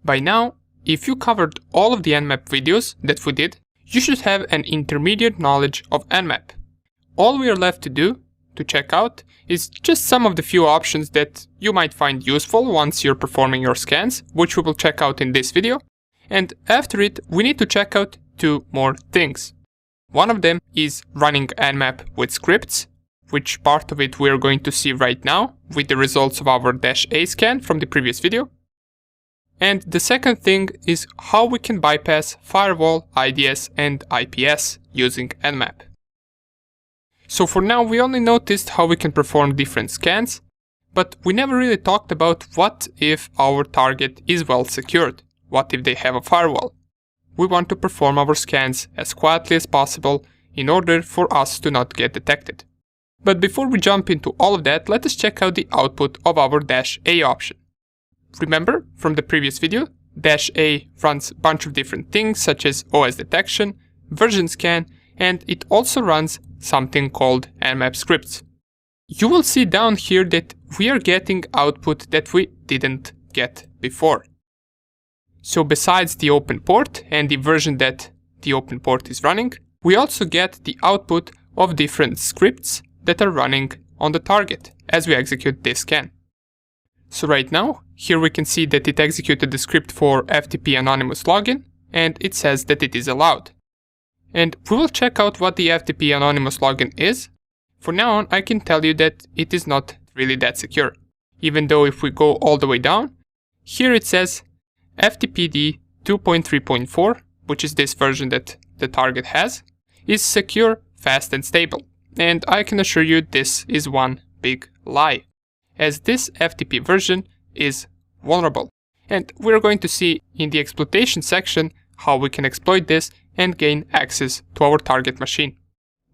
By now, if you covered all of the Nmap videos that we did, you should have an intermediate knowledge of Nmap. All we are left to do, to check out, is just some of the few options that you might find useful once you're performing your scans, which we will check out in this video. And after it, we need to check out two more things. One of them is running Nmap with scripts, which part of it we are going to see right now with the results of our -A scan from the previous video. And the second thing is how we can bypass firewall, IDS and IPS using Nmap. So for now we only noticed how we can perform different scans, but we never really talked about what if our target is well secured, what if they have a firewall. We want to perform our scans as quietly as possible in order for us to not get detected. But before we jump into all of that, let us check out the output of our -A option. Remember from the previous video, -A runs a bunch of different things such as OS detection, version scan, and it also runs something called Nmap scripts. You will see down here that we are getting output that we didn't get before. So besides the open port and the version that the open port is running, we also get the output of different scripts that are running on the target as we execute this scan. So right now, here we can see that it executed the script for FTP anonymous login, and it says that it is allowed. And we will check out what the FTP anonymous login is. For now on, I can tell you that it is not really that secure. Even though if we go all the way down, here it says FTPD 2.3.4, which is this version that the target has, is secure, fast and stable. And I can assure you this is one big lie, as this FTP version is vulnerable. And we're going to see in the exploitation section how we can exploit this and gain access to our target machine.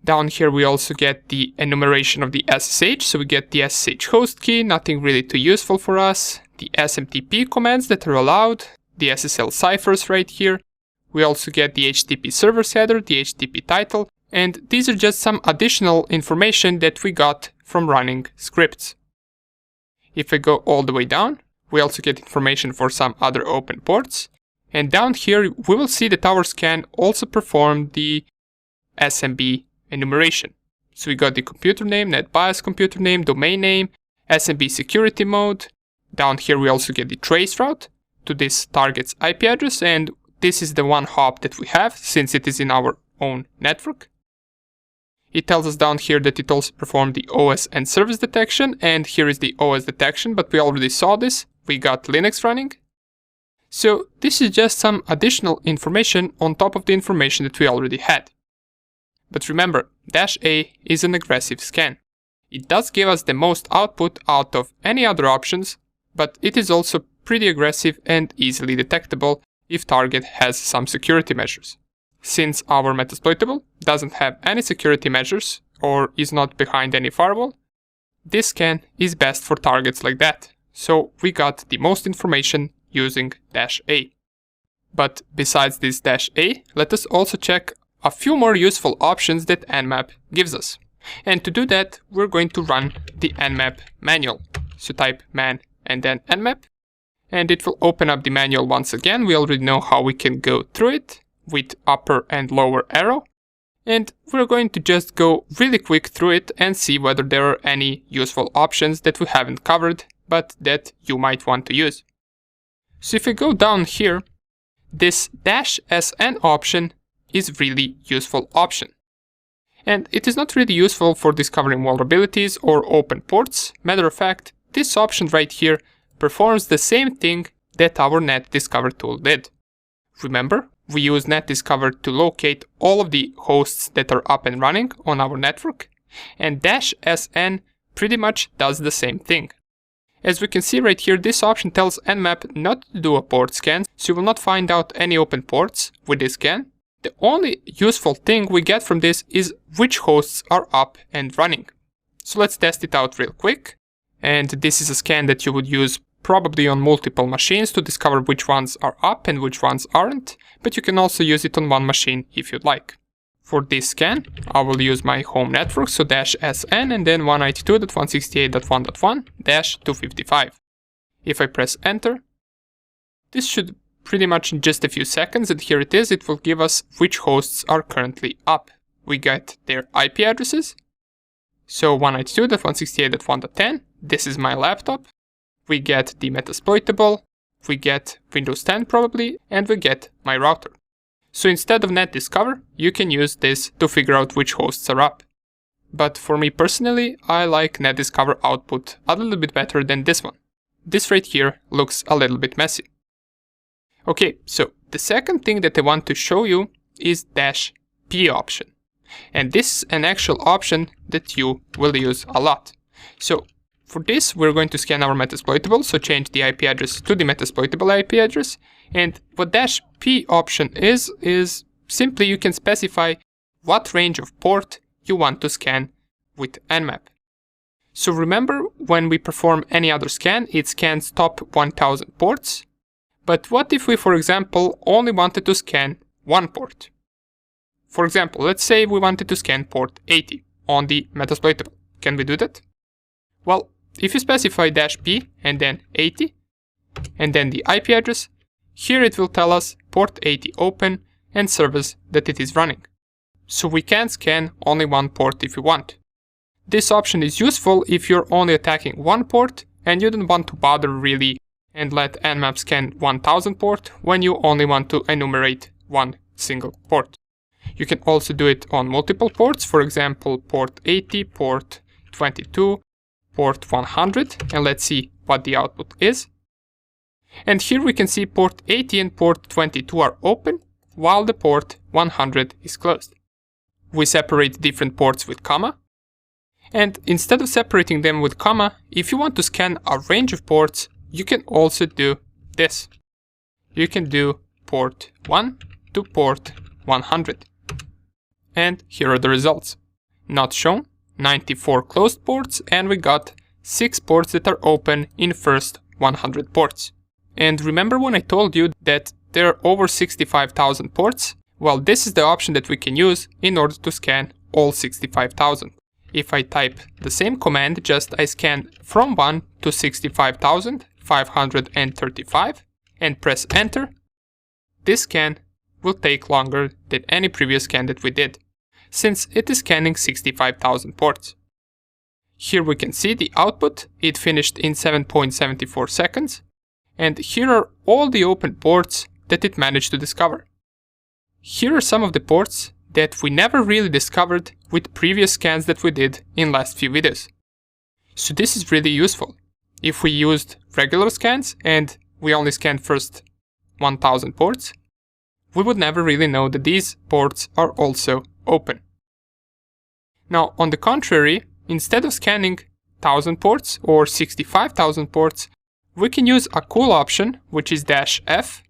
Down here we also get the enumeration of the SSH, so we get the SSH host key, nothing really too useful for us, the SMTP commands that are allowed, the SSL ciphers right here. We also get the HTTP server's header, the HTTP title, and these are just some additional information that we got from running scripts. If I go all the way down, we also get information for some other open ports. And down here, we will see that our scan also performed the SMB enumeration. So we got the computer name, NetBIOS computer name, domain name, SMB security mode. Down here, we also get the trace route to this target's IP address. And this is the one hop that we have since it is in our own network. It tells us down here that it also performed the OS and service detection, and here is the OS detection, but we already saw this. We got Linux running. So this is just some additional information on top of the information that we already had. But remember, -A is an aggressive scan. It does give us the most output out of any other options, but it is also pretty aggressive and easily detectable if target has some security measures. Since our Metasploitable doesn't have any security measures or is not behind any firewall, this scan is best for targets like that. So we got the most information using -A. But besides this -A, let us also check a few more useful options that Nmap gives us. And to do that, we're going to run the Nmap manual. So type man and then Nmap, and it will open up the manual once again. We already know how we can go through it with upper and lower arrow. And we're going to just go really quick through it and see whether there are any useful options that we haven't covered, but that you might want to use. So if I go down here, this -SN option is really useful option. And it is not really useful for discovering vulnerabilities or open ports. Matter of fact, this option right here performs the same thing that our NetDiscover tool did. Remember, we use NetDiscover to locate all of the hosts that are up and running on our network, and -SN pretty much does the same thing. As we can see right here, this option tells Nmap not to do a port scan, so you will not find out any open ports with this scan. The only useful thing we get from this is which hosts are up and running. So let's test it out real quick. And this is a scan that you would use probably on multiple machines to discover which ones are up and which ones aren't, but you can also use it on one machine if you'd like. For this scan, I will use my home network, so -SN and then 192.168.1.1-255. If I press enter, This should pretty much in just a few seconds, and here it is. It will give us which hosts are currently up. We get their IP addresses. So 192.168.1.10, this is my laptop. We get the Metasploitable, we get Windows 10 probably, and we get my router. So instead of netdiscover, you can use this to figure out which hosts are up. But for me personally, I like netdiscover output a little bit better than this one. This right here looks a little bit messy. Okay, so the second thing that I want to show you is -P option. And this is an actual option that you will use a lot. So for this, we're going to scan our Metasploitable, so change the IP address to the Metasploitable IP address. And what -P option is simply you can specify what range of port you want to scan with Nmap. So remember, when we perform any other scan, it scans top 1000 ports. But what if we, for example, only wanted to scan one port? For example, let's say we wanted to scan port 80 on the Metasploitable. Can we do that? Well, if you specify -P and then 80, and then the IP address, here it will tell us port 80 open and service that it is running. So we can scan only one port if we want. This option is useful if you're only attacking one port and you don't want to bother really and let Nmap scan 1000 port when you only want to enumerate one single port. You can also do it on multiple ports, for example, port 80, port 22, port 100, and let's see what the output is. And here we can see port 80 and port 22 are open, while the port 100 is closed. We separate different ports with comma, and instead of separating them with comma, if you want to scan a range of ports, you can also do this. You can do port 1 to port 100. And here are the results. Not shown, 94 closed ports, and we got 6 ports that are open in first 100 ports. And remember when I told you that there are over 65,000 ports? Well, this is the option that we can use in order to scan all 65,000. If I type the same command, just I scan from 1 to 65,535 and press enter, this scan will take longer than any previous scan that we did, since it is scanning 65,000 ports. Here we can see the output, it finished in 7.74 seconds, and here are all the open ports that it managed to discover. Here are some of the ports that we never really discovered with previous scans that we did in last few videos. So this is really useful. If we used regular scans and we only scanned first 1000 ports, we would never really know that these ports are also open. Now, on the contrary, instead of scanning 1000 ports or 65,000 ports, we can use a cool option, which is -F,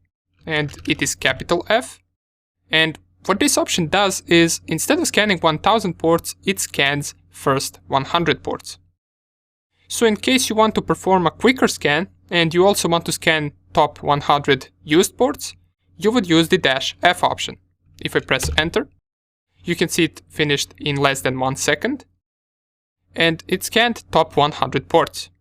and it is capital F. And what this option does is, instead of scanning 1000 ports, it scans first 100 ports. So in case you want to perform a quicker scan, and you also want to scan top 100 used ports, you would use the -F option. If I press enter, you can see it finished in less than 1 second, and it scanned top 100 ports.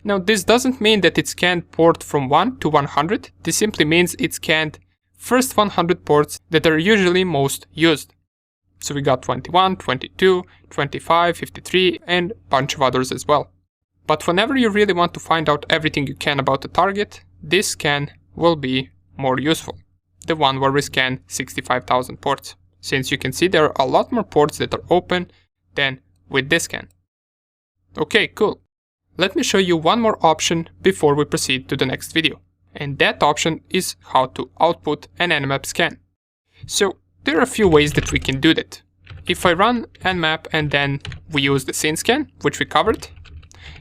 Now this doesn't mean that it scanned port from 1 to 100, this simply means it scanned first 100 ports that are usually most used. So we got 21, 22, 25, 53, and a bunch of others as well. But whenever you really want to find out everything you can about the target, this scan will be more useful. The one where we scan 65,000 ports, since you can see there are a lot more ports that are open than with this scan. Okay, cool. Let me show you one more option before we proceed to the next video. And that option is how to output an Nmap scan. So there are a few ways that we can do that. If I run Nmap and then we use the scene scan, which we covered,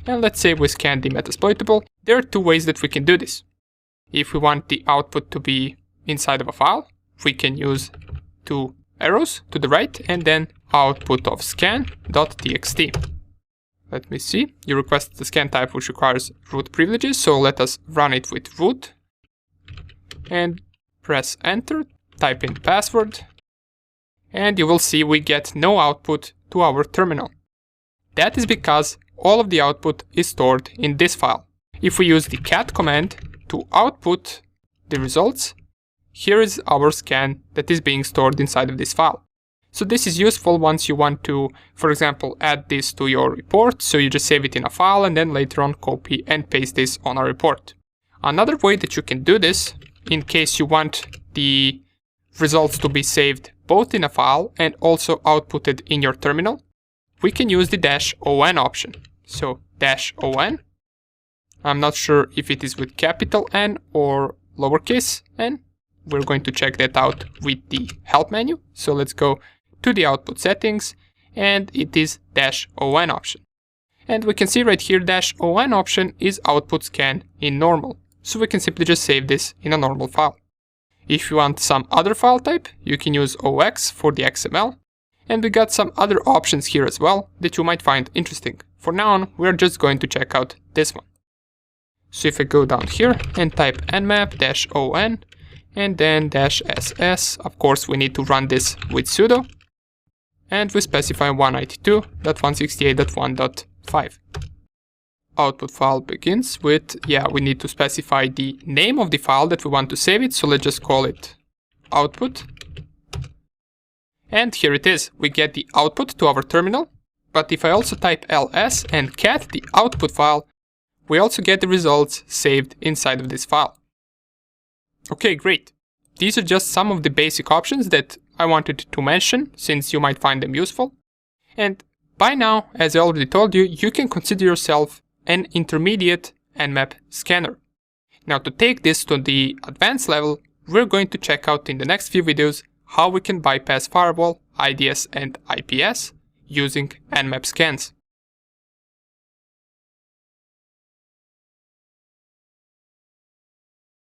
and let's say we scan the Metasploitable, there are 2 ways that we can do this. If we want the output to be inside of a file, we can use 2 arrows to the right and then output of scan.txt. Let me see, you requested the scan type which requires root privileges, so let us run it with root. And press enter, type in password, and you will see we get no output to our terminal. That is because all of the output is stored in this file. If we use the cat command to output the results, here is our scan that is being stored inside of this file. So this is useful once you want to, for example, add this to your report, so you just save it in a file and then later on copy and paste this on a report. Another way that you can do this, in case you want the results to be saved both in a file and also outputted in your terminal, we can use the -on option. So -on, I'm not sure if it is with capital N or lowercase n. We're going to check that out with the help menu. So let's go to the output settings, and it is -on option. And we can see right here -on option is output scan in normal. So we can simply just save this in a normal file. If you want some other file type, you can use OX for the XML. And we got some other options here as well that you might find interesting. For now on, we're just going to check out this one. So if I go down here and type nmap -on and then -ss, of course we need to run this with sudo. And we specify 192.168.1.5. Output file begins with, we need to specify the name of the file that we want to save it, so let's just call it output. And here it is, we get the output to our terminal, but if I also type ls and cat the output file, we also get the results saved inside of this file. Okay, great. These are just some of the basic options that I wanted to mention, since you might find them useful. And by now, as I already told you, you can consider yourself an intermediate Nmap scanner. Now to take this to the advanced level, we're going to check out in the next few videos how we can bypass firewall, IDS and IPS using Nmap scans.